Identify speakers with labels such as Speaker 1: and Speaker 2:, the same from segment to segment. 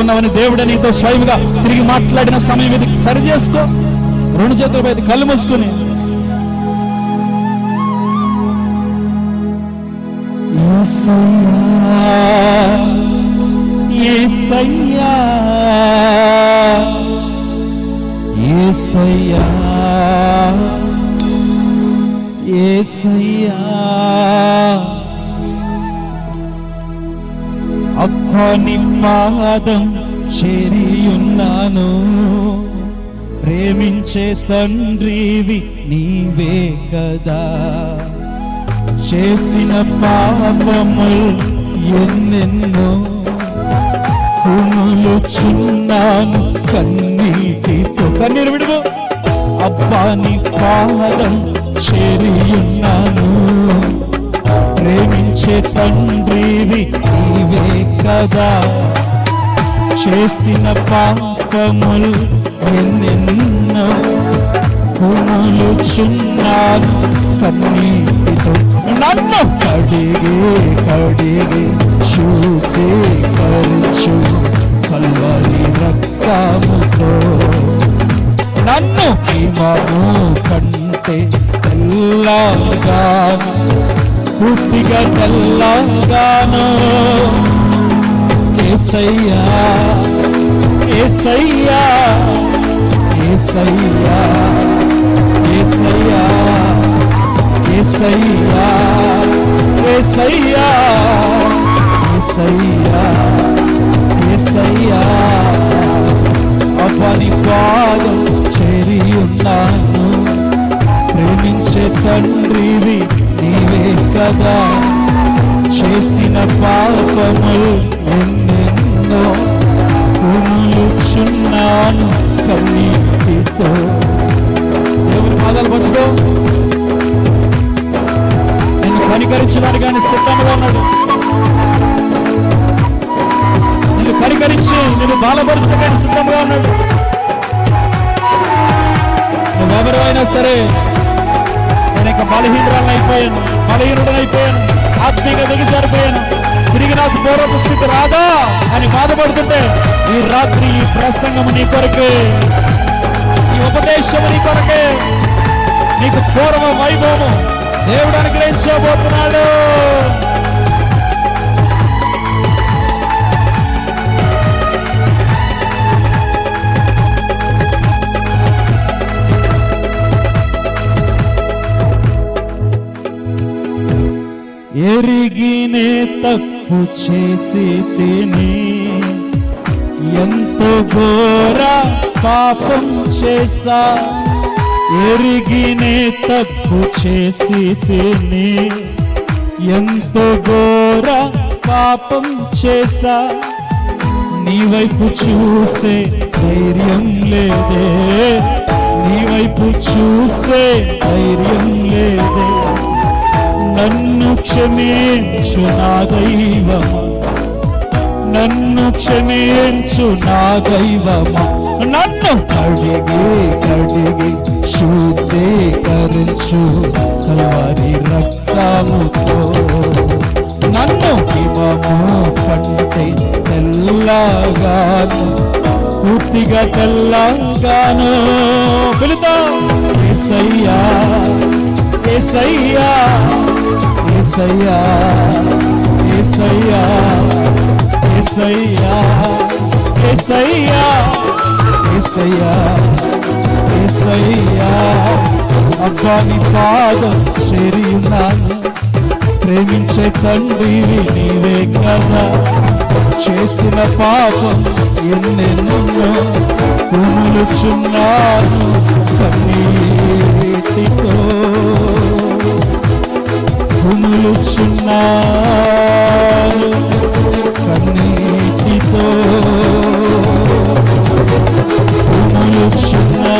Speaker 1: ఉన్నావని దేవుడు నీతో స్వయంగా తిరిగి మాట్లాడిన సమయం ఇది. సరి చేసుకో. రెండు చేతులపై కళ్ళు మూసుకుని యేసయ్యా యేసయ్యా యేసయ్యా అబ్బా నీ పాదం చేరియున్నాను, ప్రేమించే తండ్రివి నీవే కదా. చేసిన పాపములు ఎన్నెన్నో, కుములుచున్నాను కన్నీటితో. కన్నీరు విడుగు. అబ్బా నీ పాదం చేరియున్నాను, ప్రేమించే తండ్రివి నీవే కదా. చేసిన పాపములు ఎన్నెన్నో, కుములుచున్నాను కన్నీటితో. నన్ను కడిగి కడిగి శుద్ధీకరించు కల్వరి రక్తముతో. నన్ను హిమము కంటే తెల్లగాను, పూర్తిగా తెల్లగాను. యేసయ్యా యేసయ్యా యేసయ్యా యేసయ్యా యేసయ్యా యేసయ్యా యేసయ్యా యేసయ్యా. అబ్బా నీ పాదం చేరియున్నాను, ప్రేమించే తండ్రివి నీవే కదా. చేసిన పాపములు ఎన్నెన్నో, కుములుచున్నాను కన్నీటితో. దేవుని పాదాలు పంచుకో. నిన్ను కనికరించడానికి ఆయన సిద్ధంగా ఉన్నాడు. నిన్ను కనికరించి నిన్ను బాలపరచడానికి ఆయన సిద్ధంగా ఉన్నాడు. నువ్వెవరు అయినా సరే, నేను ఇక బలహీనుడనైపోయాను, ఆత్మీయంగా దిగజారిపోయాను, తిరిగి నాకు పూర్వపు స్థితి రాదా అని బాధపడుతుంటే, ఈ రాత్రి ఈ ప్రసంగము నీ కొరకే, ఈ ఉపదేశము నీ కొరకే. నీకు పూర్వ వైభవము దేవుడు అనుగ్రహించబోతున్నాడు. ఎరిగినే తప్పు చేసి తిని, ఎంతో ఘోర పాపం చేసా. ఎరిగినే తప్పు చేసి తిని, ఎంతో ఘోర పాపం చేసా. నీ వైపు చూసే ధైర్యం లేదే, నీ వైపు చూసే ధైర్యం లేదే. నన్ను క్షమించు నా దైవమా, నన్ను క్షమించు నా దైవమా. నన్ను కడిగి కడిగి శుద్ధీకరించు కల్వరి రక్తముతో. నన్ను హిమము కంటే తెల్లగాను, పూర్తిగా తెల్లగాను. పిలుతా. యేసయ్యా యేసయ్యా యేసయ్యా యేసయ్యా యేసయ్యా యేసయ్యా యేసయ్యా యేసయ్యా. అబ్బా నీ పాదం చేరియున్నాను, ప్రేమించే తండ్రివి నీవే కదా. చేసిన పాపం ఎన్నెన్నో, కుములుచున్నాను కన్నీటితో. కుములుచున్నాను కన్నీటితో, కుములుచున్నాను.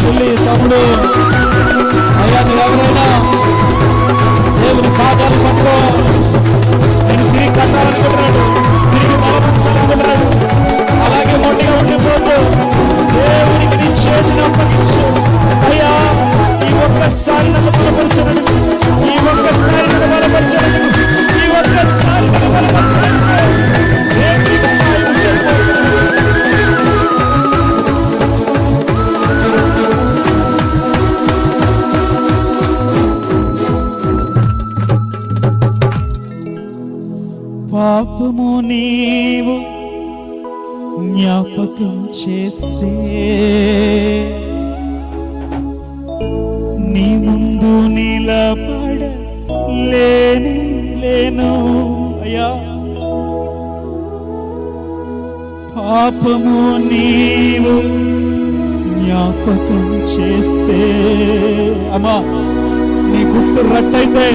Speaker 1: చెల్లి తమ్ముడు, అయ్యా ఎవరైనా దేవుని పాదాలు పట్టుకో. నేను తిరిగి కట్టాలనుకుంటున్నాడు, తిరిగి బలపరచాలనుకుంటున్నాడు. అలాగే మొండిగా ఉండిపోతూ దేవునికి నీ చేతిని అప్పగించు. అయ్యా ఈ ఒక్కసారి నన్ను బలపరచండి, ఈ ఒక్కసారి నన్ను బలపరచండి. పాపము నీవు జ్ఞాపకం చేస్తే నీ ముందు నిలబడలేను అయ్యా. పాపము నీవు జ్ఞాపకం చేస్తే అమ్మా, నీ గుట్టు రట్టయితే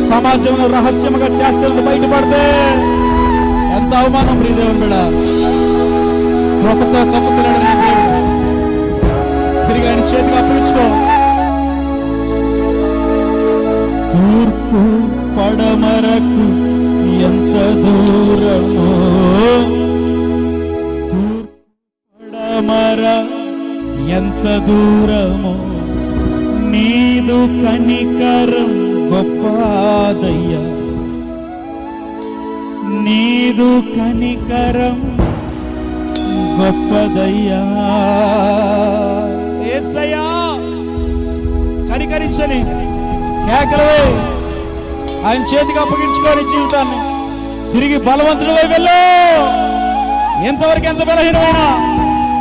Speaker 1: సమాజంలో రహస్యముగా చేస్తే బయటపడితే ఎంత అవమానం ప్రియదేవుని బిడ్డ. కృపతో కప్పుతున్నాడు నీ దేవుడు. తిరిగి ఆయన చేతికి అప్పగించుకో. తూర్పు పడమరకు ఎంత దూరమో, తూర్పు పడమర ఎంత దూరమో, నీదు కనికరం గొప్పదయ్యా, నీదు కనికరం గొప్పదయ్యా. యేసయ్యా కనికరించని కేకలవే ఆయన చేతికి అప్పగించుకోని జీవితాన్ని తిరిగి బలవంతుడివై వెళ్ళు. ఎంతవరకు ఎంత బలహీనమైనా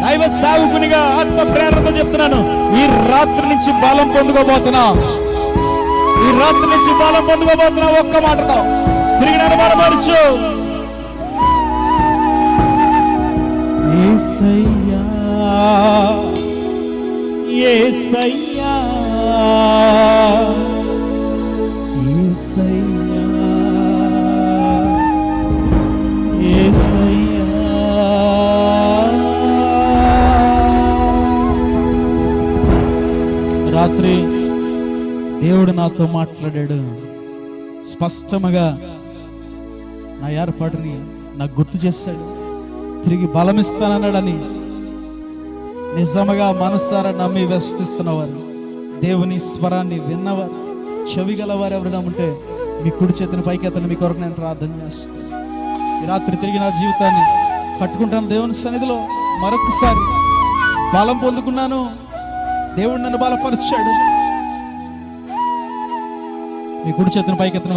Speaker 1: దైవ సేవకునిగా ఆత్మ ప్రేరణతో చెప్తున్నాను, ఈ రాత్రి నుంచి బలం పొందుకోబోతున్నా, ఈ రాత్రి నుంచి బలం పొందుకోబోతున్నా. ఒక్క మాటతో తిరిగి నన్ను బలపరచు. యేసయ్యా యేసయ్యా యేసయ్యా యేసయ్యా. రాత్రి దేవుడు నాతో మాట్లాడాడు స్పష్టముగా. నా ఏర్పాటుని నాకు గుర్తు చేశాడు. తిరిగి బలమిస్తానన్నాడని నిజముగా మనసారా నమ్మి విశ్వసిస్తున్నవారు, దేవుని స్వరాన్ని విన్నవారు, చెవి గలవారు ఎవరైనా ఉంటే మీ కుడి చేతిని పైకెత్తని మీ కొరకు నేను ప్రార్థన చేస్తాను. ఈ రాత్రి తిరిగి నా జీవితాన్ని కట్టుకుంటాను దేవుని సన్నిధిలో. మరొకసారి బలం పొందుకున్నాను. దేవుడు నన్ను బలపరిచాడు. మీ కుడి చేతిని పైకెత్తన